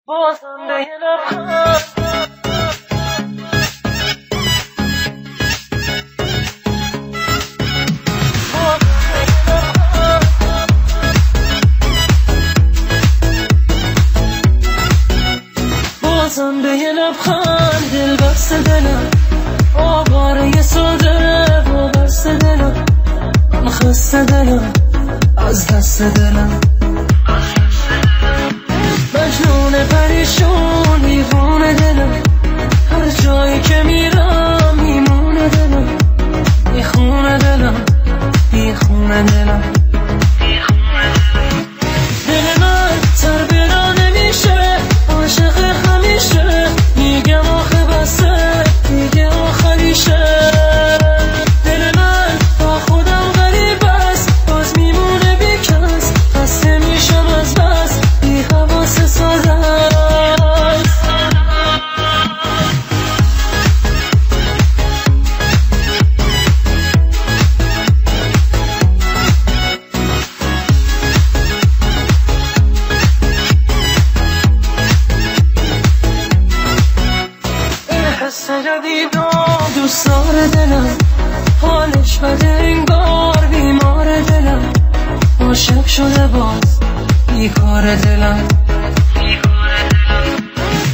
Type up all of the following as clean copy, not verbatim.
بازنده لبخند بازنده لبخند دل بسته دلم آواره ساده و بسته دلم خسته دلم از دست دلم مجنون پریشون دیوونه دلم هر جایی که میرم میمونه دلم میخونه دلم میخونه دلم دل من تر برا نمیشه عاشق همیشه میگم آخه بسه دیگه آخریشه دل من با خودم غریب است باز میمونه بیکس خسته میشم از بس بی حواس ساده است این حس جدید و دوست داره دلم حالش بده انگار بیمار دلم عاشق شده باز بیکار دلم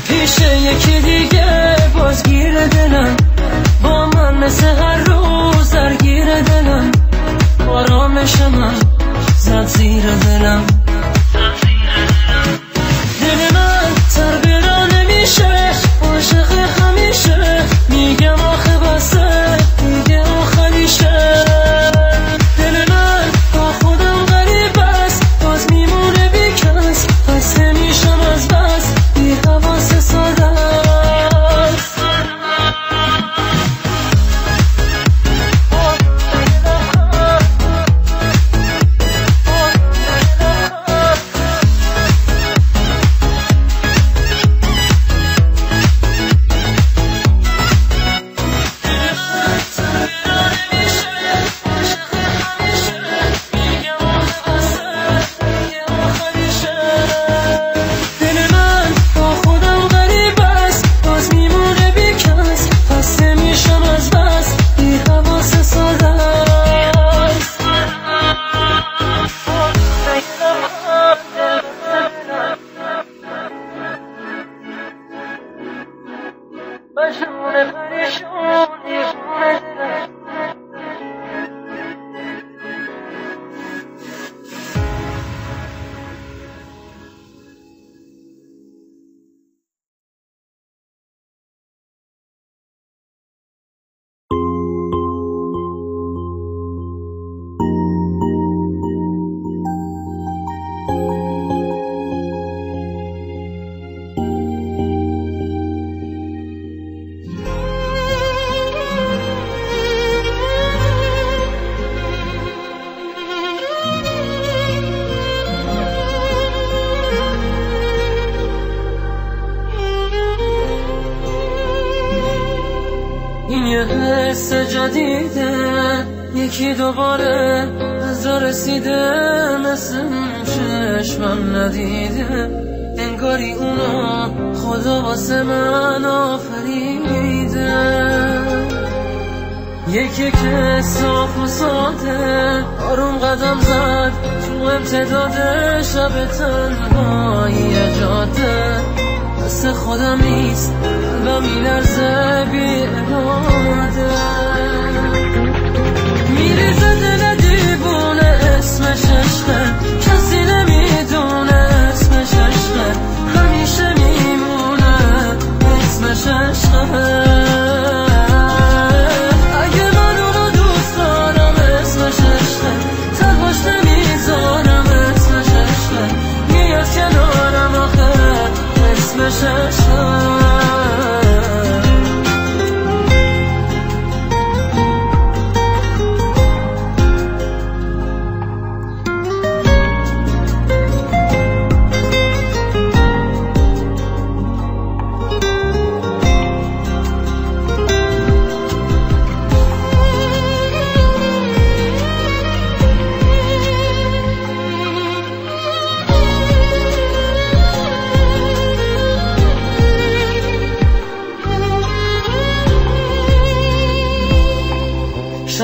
پیش یکی دیگه بازگیر دلم با من مثل هر روز درگیر دلم آرامش من زد زیر دلم دل من تر برا نمیشه عاشق همیشه میگم آخه بسه دیگه آخریشه دل من با خودم غریب است باز میمونه بیکس خسته میشم از بس بی حواس ساده است مجنون پریشون دیوونه دلم این یه حس جدیده یکی دوباره از رسیده مثل چشمم ندیده انگاری اونا خدا واسه من آفریده یکی که صاف و ساده آروم قدم زد تو امتداد شب تنهایی جاده مثل خودم نیست و میلرزه بی اراده میریزه دل دیوونه اسمش عشقه کسی نمیدونه اسمش عشقه همیشه میمونه اسمش عشقه اگه من اونو دوست دارم اسمش عشقه تنهاش نمیذارم اسمش عشقه میاد کنارم آخه اسمش عشقه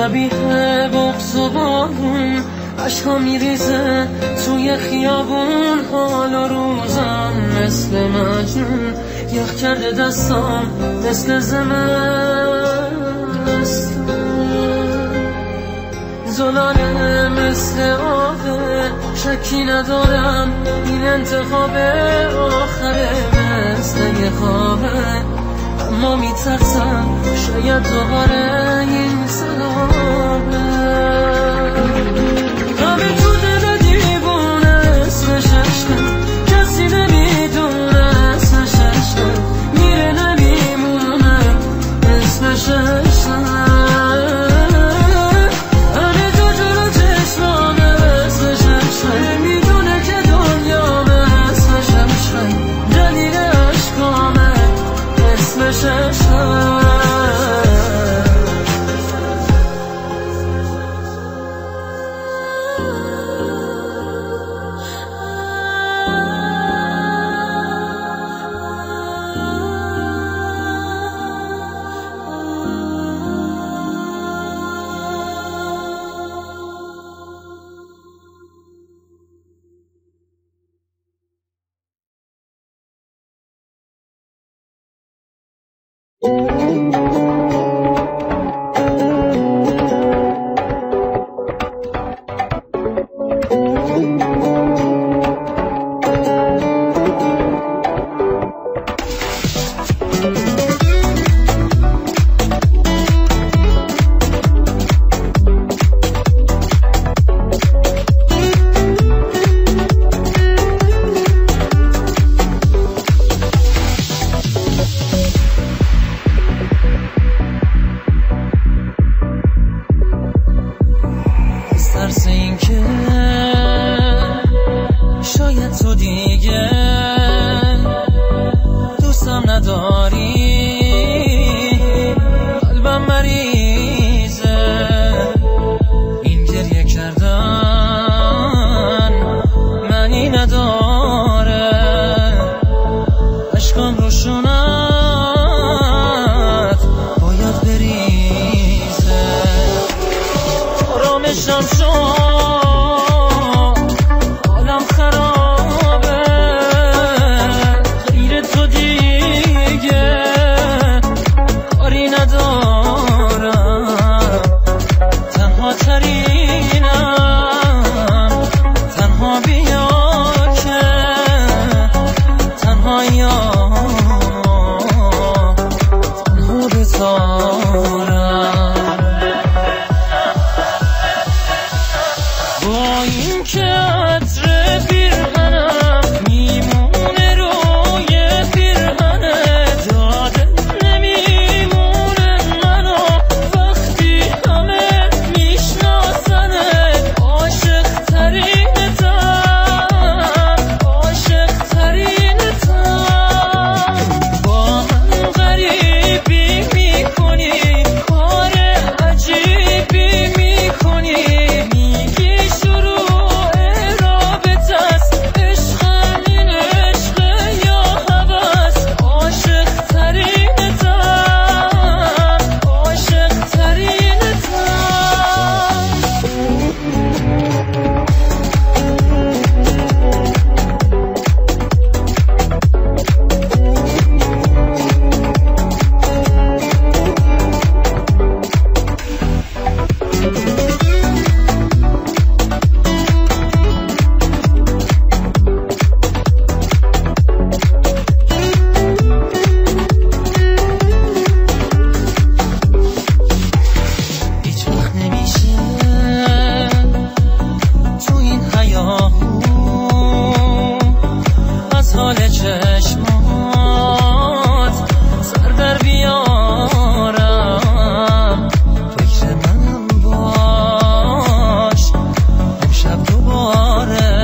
شبیه بغض و بارون عشقا میریزه توی خیابون، حال و روزم مثل مجنون یخ کرده دستام مثل زمستون، زلانه مثل آبه شکی ندارم این انتخاب آخره مثل یه خوابه، اما میترسم شاید دوباره این صدابه همه تو دل دیوونه اسمش عشقه، کسی نمیدونه اسمش عشقه، میره نمیمونه اسمش عشقه، همه تو جلو چشمامه اسمش عشقه، میدونه که دنیامه اسمش عشقه، دلیل عشقامه اسمش عشقه. ترس این که شاید تو دیگه دوستم نداری، قلبم مریضه این گریه کردن معنی نداره، اشکام روشونت باید بریزه، آرامشم شد حالم خرابه، غیر تو دیگه کاری ندارم، تنها ترینم، تنها بیا که تنها بذارم، با این که عطر پیرهنم میمونه روی پیرهنه، جاده نمیمونه منو وقتی همه میشناسنه، عاشق ترینتم، عاشق ترینتم، با من غریبی میکنی، کار عجیبی میکنی، میگی شروع رابطه است، عشقم این عشقه یا هوس، عاشق ترینتم، عاشق ترینتم. هیچ وقت نمیشه تو این هیاهو از حال چشمات سر در بیارم، فکر من باش امشب دوباره،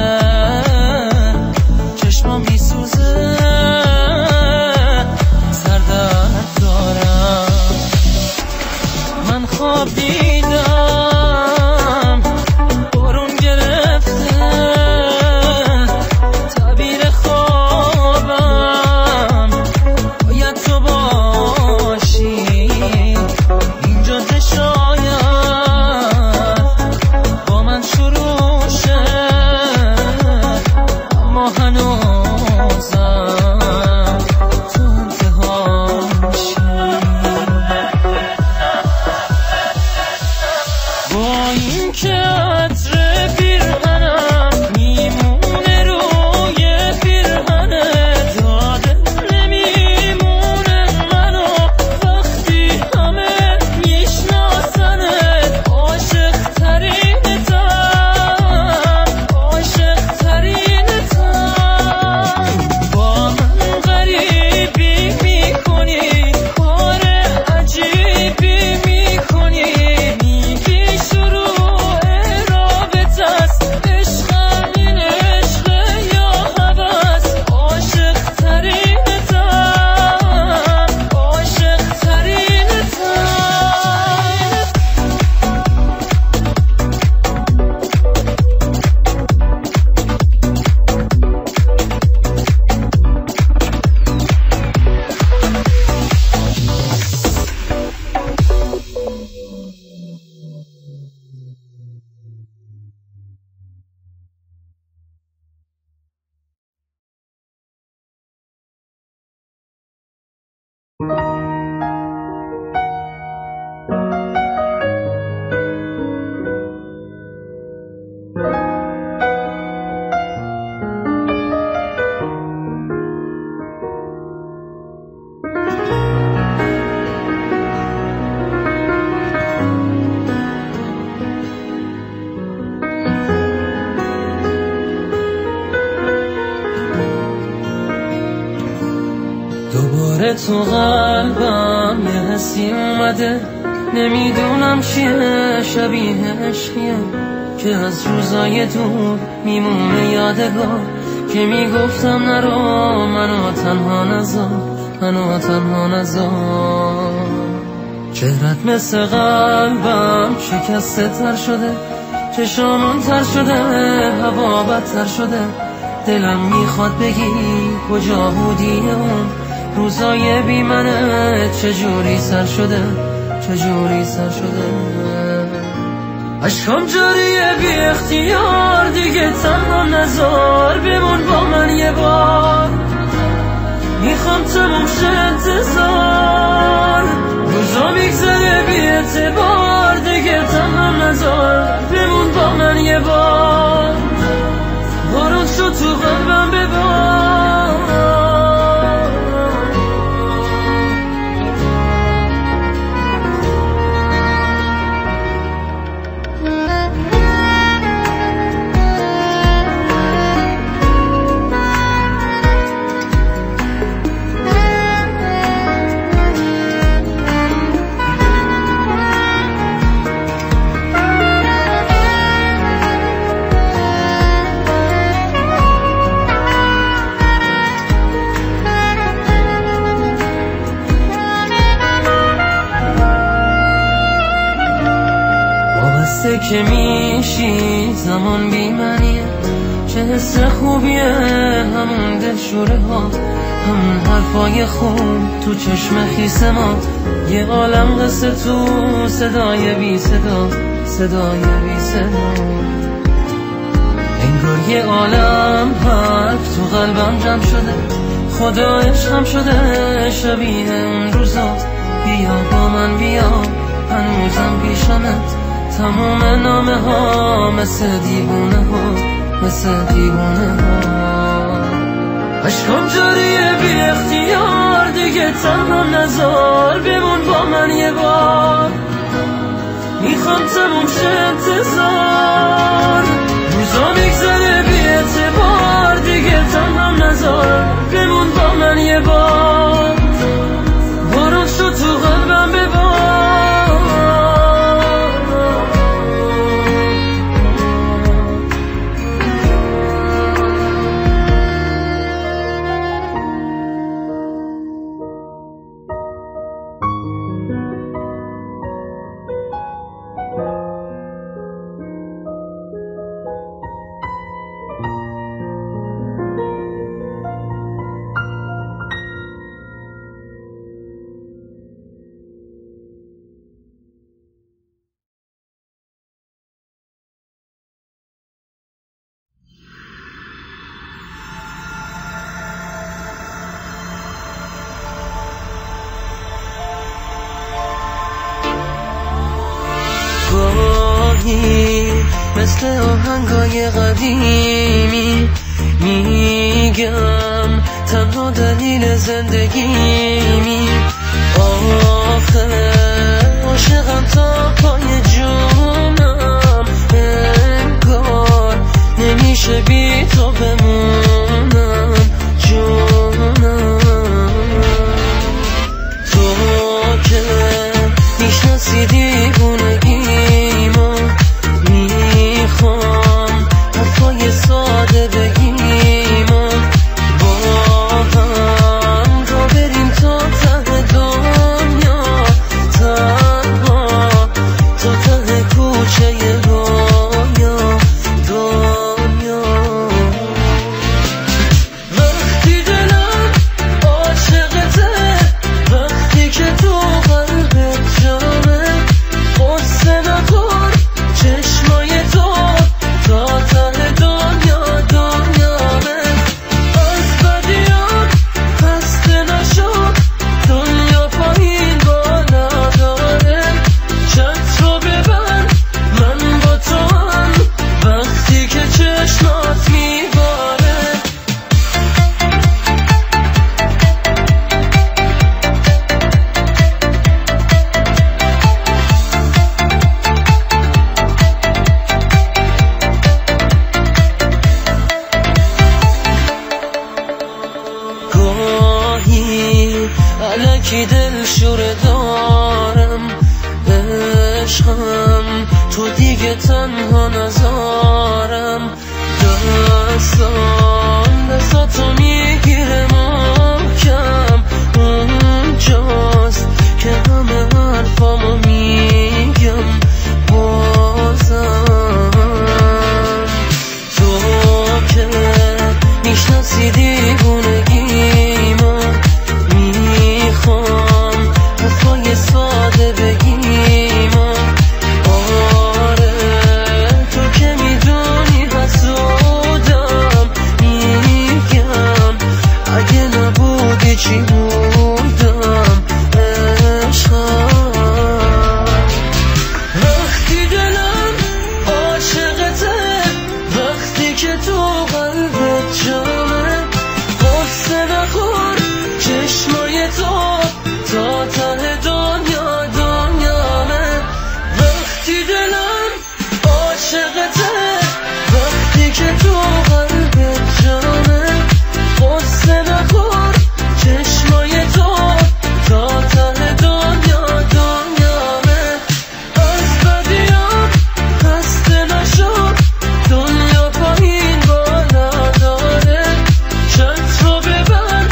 چشمام میسوزه سر درد دارم، من خواب دیدم بارون گرفته، تعبیر خوابم باید تو باشی، این جاده شاید دوباره تو قلبم یه حسی اومده، نمیدونم چیه، شبیه عشقیه که از روزای دور میمونه یادگار، که میگفتم نرو منو تنها نذار، منو تنها نذار. چهرت مثل قلبم شکسته تر شده، چشامون تر شده، هوا بدتر شده، دلم میخواد بگی کجا بودی اون روزای بی منه، چجوری سر شده، چجوری سر شده. عشقم جاریه بی اختیار، دیگه تنها نذار، بمون با من یه بار، میخوام تموم شه انتظار، روزا میگذره بی اعتبار، دیگه تنها نذار، بمون با من یه بار، بارون شد تو قلبم ببار. که میشی زمان بی منیه، چه حس خوبیه، همون دلشوره ها، همون حرفای خوب تو چشم خیس ما، یه عالم قصه تو صدای بی صدا، صدای بی صدا. انگار یه عالم حرف تو قلبم جمع شده، خدا عشقم شده شبیه اون روزا، بیا با من بیا، هنوزم پیشمت، تمام نامه ها مثل دیوونه ها، مثل دیوونه ها. عشقم جاریه بی اختیار، دیگه تنها نذار، بمون با من یه بار، میخوام تموم شه انتظار، روزا میگذره بی اعتبار، دیگه تنها نذار، بمون با من یه بار، بارون شد تو قلبم ببار. مثل آهنگای قدیمی میگم تنها دلیل زندگیمی، آخه عاشقم تا پای جونم، انگار نمیشه بی تو بمونم جونم، تو که میشناسی دیوونگیمو، میخوام حرفای ساده بگیم و با هم را بریم تا ته دنیا، تنها تا ته کوچه رویا دنیا. الکی دل شوره دارم عشقم تو دیگه تنها نذارم دستاتو میگیره محکم اونجاست که همه حرفامو میگم بازم تو که میشناسی دیوونگیمو میخوام حرفای ساده بگیم آره تو که میدونی حسودم میگم اگه نبودی چی بودم عشقم وقتی دلم عاشقته وقتی که تو قلبت جامه قصه نخور چشمای تو تا ته دنیا دنیامه وقتی دلم عاشقته وقتی که تو قلبت جامه قصه نخور چشمای تو تا ته دنیا دنیامه از بدیام خسته نشد دنیا پایین بالا داره چت رو ببر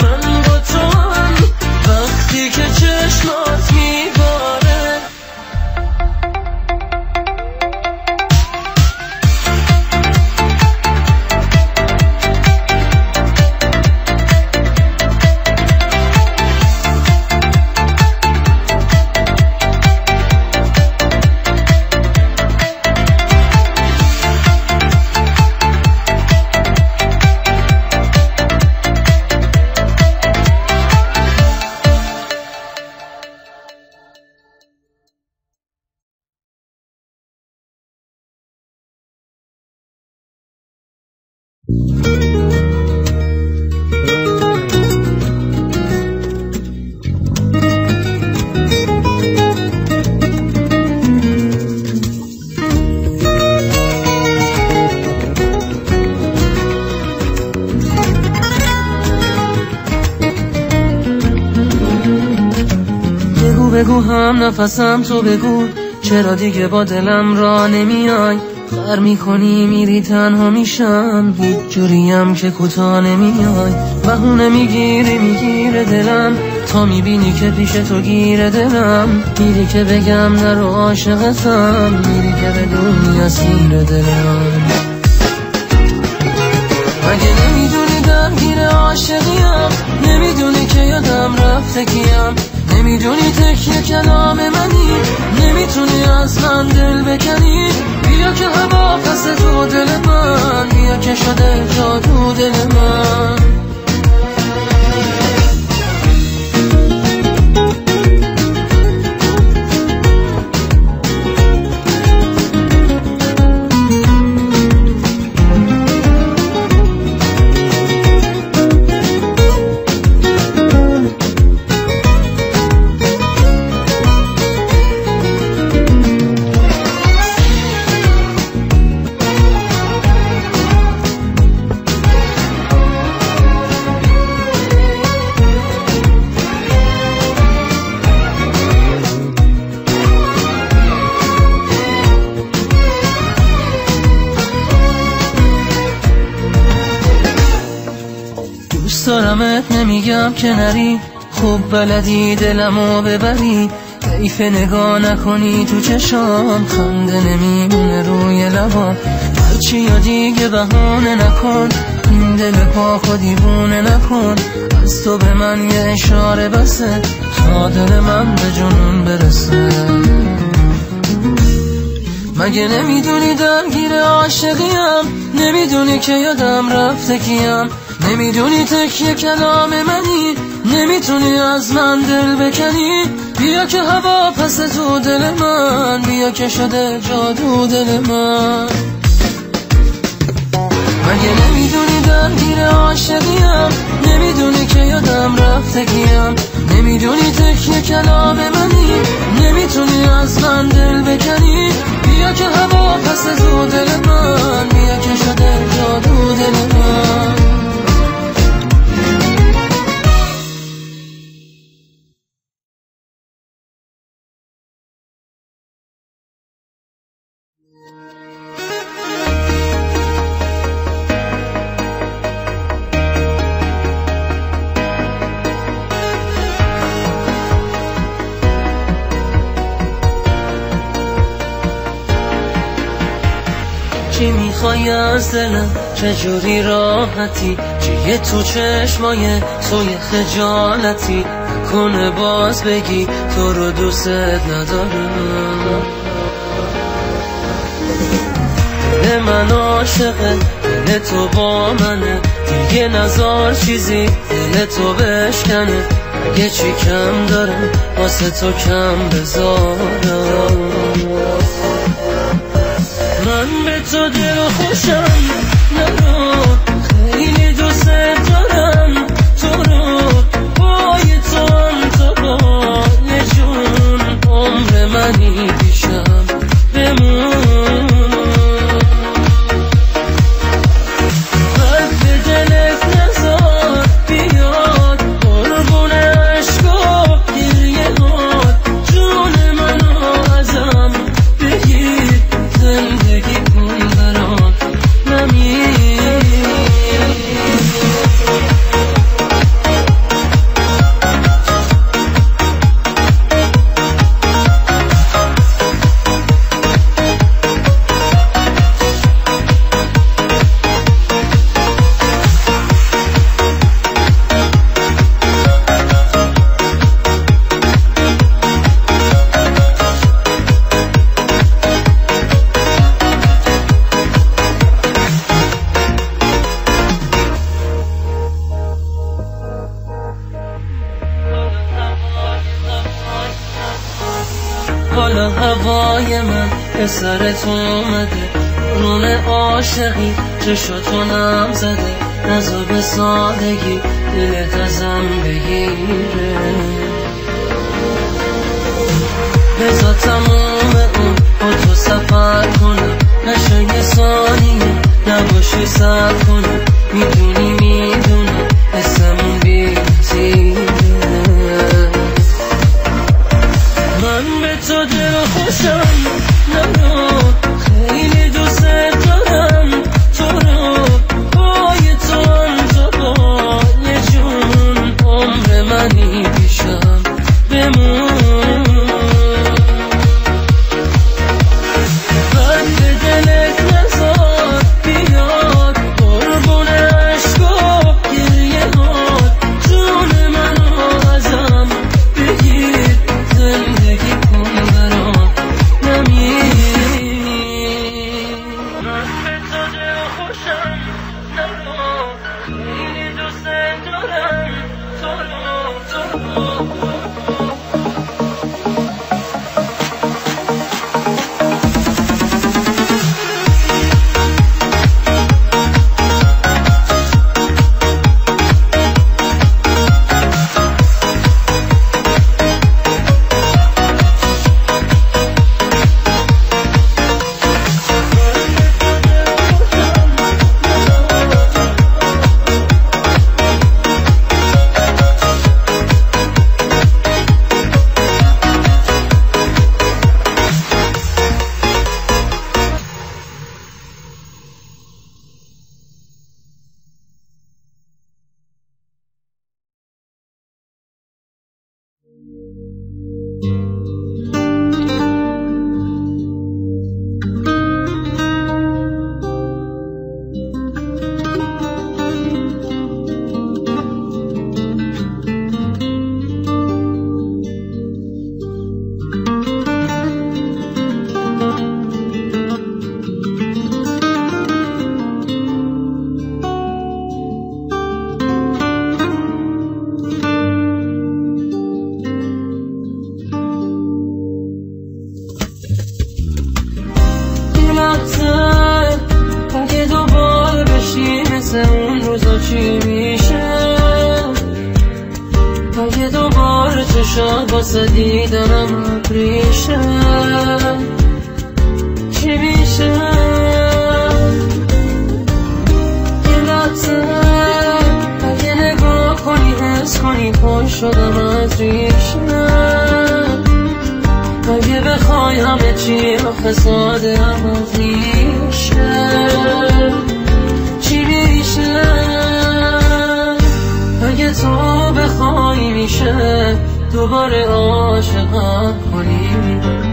من با تو هم وقتی که چشمات میباره بگو هم نفسم تو بگو چرا دیگه با دلم را نمیای خر میکنی میری تنها میشم هیچ جوریم که کوتاه نمیای بهونه میگیره دلم تا میبینی که پیش تو گیره دلم میری که بگم نرو عاشقتم میری که به دنیا سیر دلم مگه نمیدونی درگیر عاشقیم نمیدونی که یادم رفته کیم نمیدونی تکیه کلام منی نمیتونی از من دل بکنی بیا که هوا پس تو دل من بیا که شده جادو دل من دوست دارمت نمیگم که نری خوب بلدی دلمو ببری حیف نگاه نکنی تو چشام خنده نمیمونه روی لبام هرچی یا دیگه بهانه نکن این دل پا خودیبونه نکن از تو به من یه اشاره بسه تا دل من به جنون برسه مگه نمیدونی درگیر عاشقیم نمیدونی که یادم رفته کیم نمیدونی تکیه کلام منی نمیتونی از من دل بکنی بیا که هوا پس تو دل من بیا که شده جادو دل من مگه نمیدونی درگیر عاشقیم نمیدونی که یادم رفته کیم نمیدونی تکیه کلام منی نمیتونی از من دل بکنی بیا که هوا پس تو دل من بیا که شده جادو دل من میخوای از دلم چجوری راحتی؟ چیه تو چشمای توی خجالتی؟ نکنه باز بگی تو رو دوست ندارم. دل من عاشقه، دل تو با منه، دیگه نذار چیزی دل تو بشکنه. اگه چی کم دارم واسه تو کم بذارم. من به تو دل خوشم نرو، خیلی دوست دارم تو رو، پای تو هم تو بال جون، عمر منی پیشم بمون. قلب به دلت نزار بیاد، قربون عشقا گریه هات، جون منو ازم بگیر، زندگی کن برام نمیر. حالا هوای من به سرت اومده، رون عاشقی چشاتو نم زده، نزار به سادگی دلت ازم بگیره. بذار تموم اون با تو سفر کنم، نشه یه ثانیه نباشی سر کنم. میدونم اسمون بی‌تیره. من به تو دل خوشم نرو، خیلی دوست دارم تو رو، پای تو هم تو بال جون، عمر منی پیشم بمون. قلب به دلت نزار بیاد، قربون عشقا گریه هات، جون منو ازم بگیر، زندگی کن برام نمیر. من به تو دل خوشم نرو، خیلی دوست دارم تو رو. اگه دوباره بشی مثل اون روزا چی میشه؟ اگه دوباره چشات واسه دیدنم ابریشه چی میشه؟ یه لحظه اگه نگاه کنی حس کنی پای شدم از ریشه. اگه بخوای همه چی آخه ساده عوض میشه چی میشه؟ اگه تو بخوای میشه دوباره عاشقم کنی،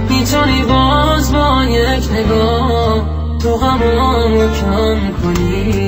میتونی باز با یک نگاه تو غمامو کم کنی.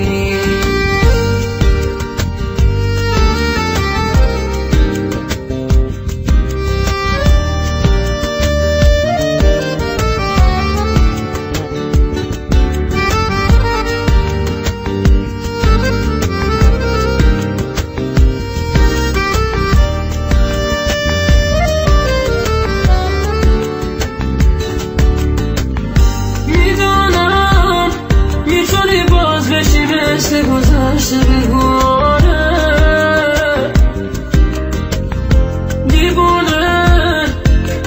مثل گذشته بگونه دیوونه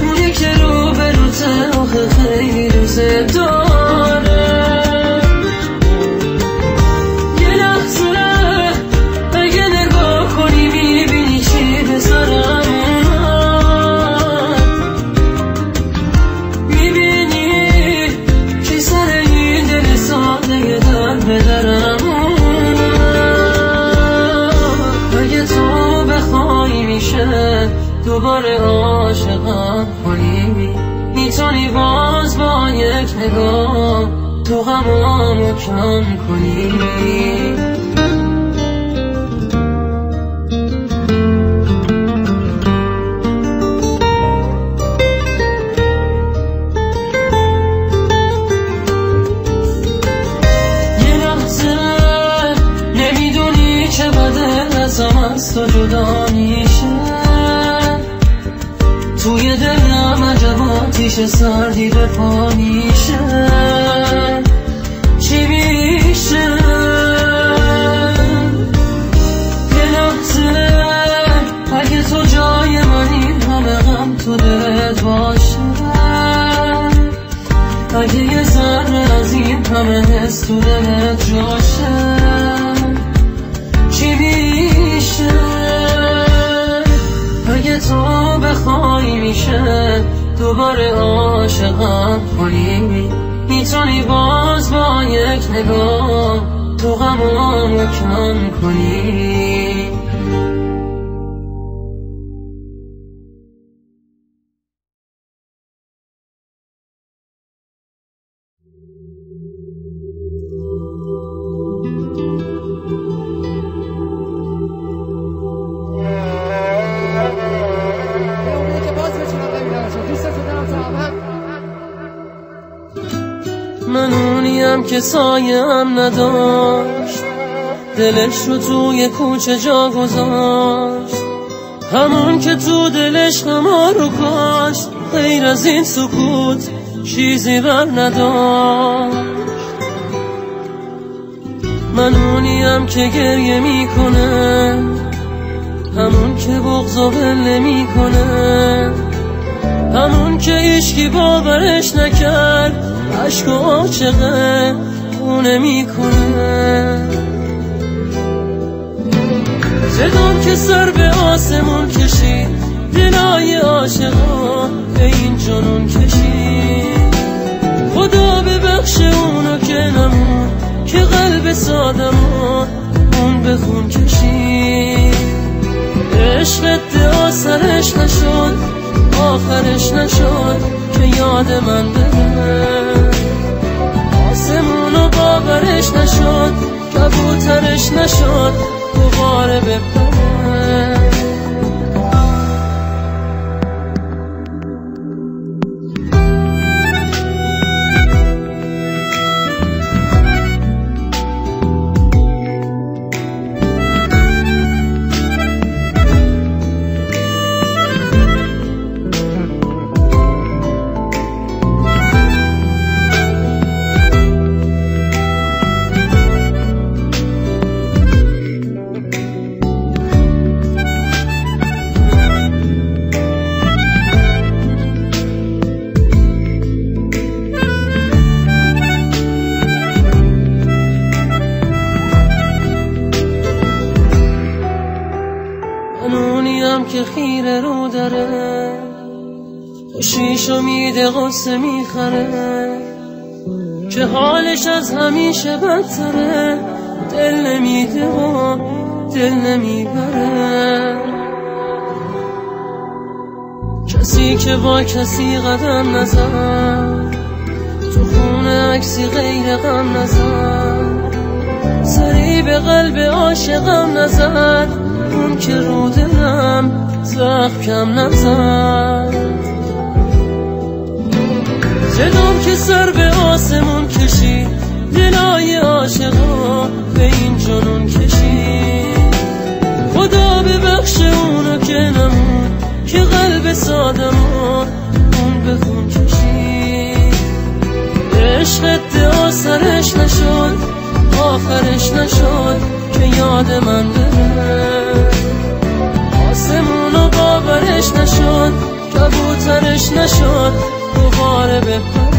اونی که رو به روته آخه خیلی روزه داره. یه لحظه اگه نگاه کنی میبینی چی به سرم اومد، میبینی که سر این دل ساده در به درم دوباره عاشقم کنی. میتونی باز با یک نگاه تو غمامو کم کنی. یه لحظه نمیدونی که بده ازم از تو جدا میشه، توی دلم عجب آتیش سردی به پا میشه. چی میشه یه لحظه اگه تو جای منی همه غم تو دلت باشه، اگه یه ذره از این همه حس تو دلت جاشه. چی میشه اگه تو بخوای میشه دوباره عاشقم کنی. میتونی باز با یک نگاه تو غمامو کم کنی. من اونیم که سایم نداشت، دلش رو توی کوچه جا گذاشت، همون که تو دلش غما رو کاشت، غیر از این سکوت چیزی بر نداشت. من اونیم که گریه میکنه، همون که بغض و بله میکنه، همون که هیچکی باورش نکرد، عشق و عاشقه خونه میکنه. صدام که سر به آسمون کشید، دلای عاشقا به این جنون کشید. خدا ببخش اونو که نمون، که قلب سادمون اون به خون کشید. عشق ادعا سرش نشد، آخرش نشد که یاد من بره. آسمونو باورش نشد، کبوترش نشد دوباره بپره. که خیره رو داره، خوشیشو میده غصه میخره، که حالش از همیشه بدتره، دل نمیده و دل نمیبره. کسی که با کسی قدم نزد، تو خونه عکسی غیر غم نزد، سری به قلب عاشقم نزد، اون که رو دلم زخم کم نزد. جدام که سر به آسمون کشید، دلای عاشقا به این جنون کشید. خدا ببخش اونو که نمون، که قلب سادمون اون به خون کشید. عشق ادعا سرش نشد، آخرش نشد که یاد من بره. آسمونو باورش نشد، کبوترش نشد دوباره بپره.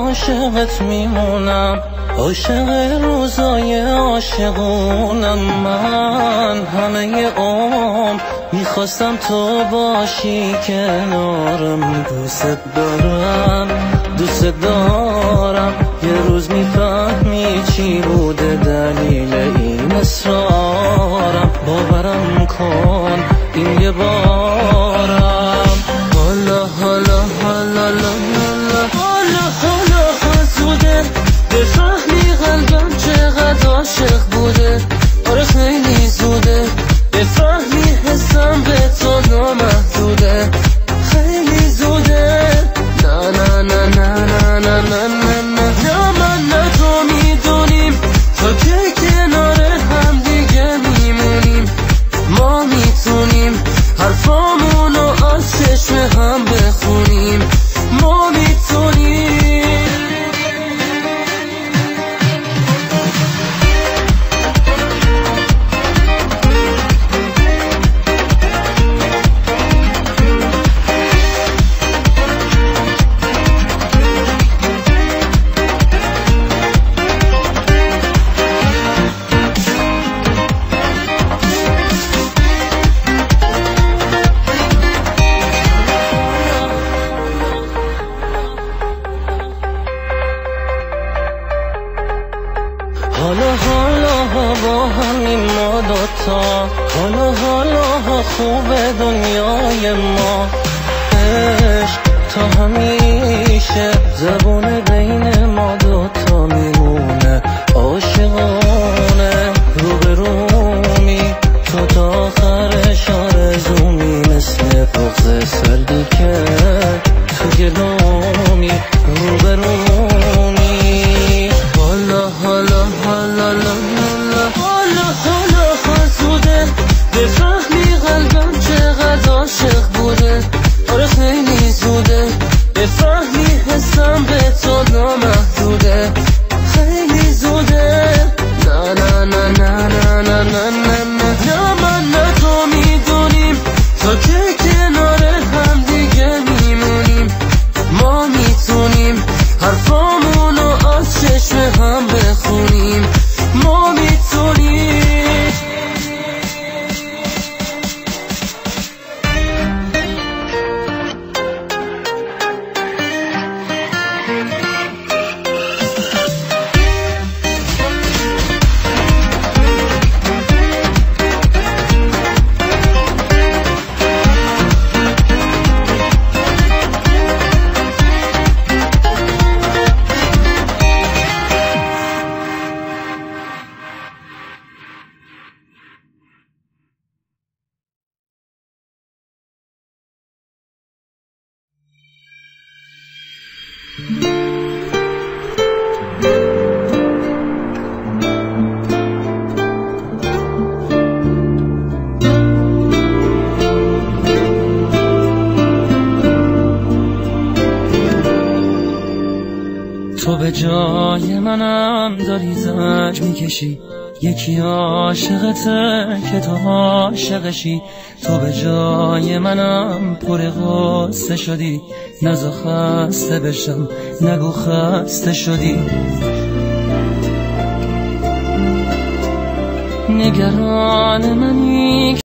عاشقت میمونم، عاشق روزای عاشقونم. من همه عمر میخواستم تو باشی کنارم. دوست دارم دوست دارم، یه روز میفهمی چی بوده دلیل این اصرارم. باورم کن این یه بارم. حالا حالا حالا بفهمی قلبم چقدر عاشق بوده. آره خیلی زوده بفهمی حسم به تو نامحدوده. خیلی زوده نه نه نه نه نه نه نه نه نه نه من نه تو میدونیم تا که کنار هم دیگه میمونیم. ما میتونیم حرفامونو از چشم هم بخونیم. ما میتونیم. حالا حالا با همین ما دوتا، حالا حالا خوبه دنیای ما. عشق تا همیشه زبون بین ما دوتا میمونه. عاشقانه روبرومی تو تا آخرش آرزومی. مثل بغض سردی که تو گلومی روبرومی. حالا حالا حالا حالا حالا زوده بفهمی قلبم چقدر عاشق بوده. آره خیلی زوده بفهمی حسم به تو نامحدوده. خیلی زوده نه نه نه نه نه نه نه نه نه من نه تو میدونیم تا که کنار هم دیگه میمونیم. ما میتونیم حرفامونو از چشم هم بخونیم. ما میتونیم. تو به جای منم داری زج میکشی، یکی عاشقته که تو عاشقشی. تو به جای منم پر غصه شدی، نزا خسته بشم نگو خسته شدی. نگران منی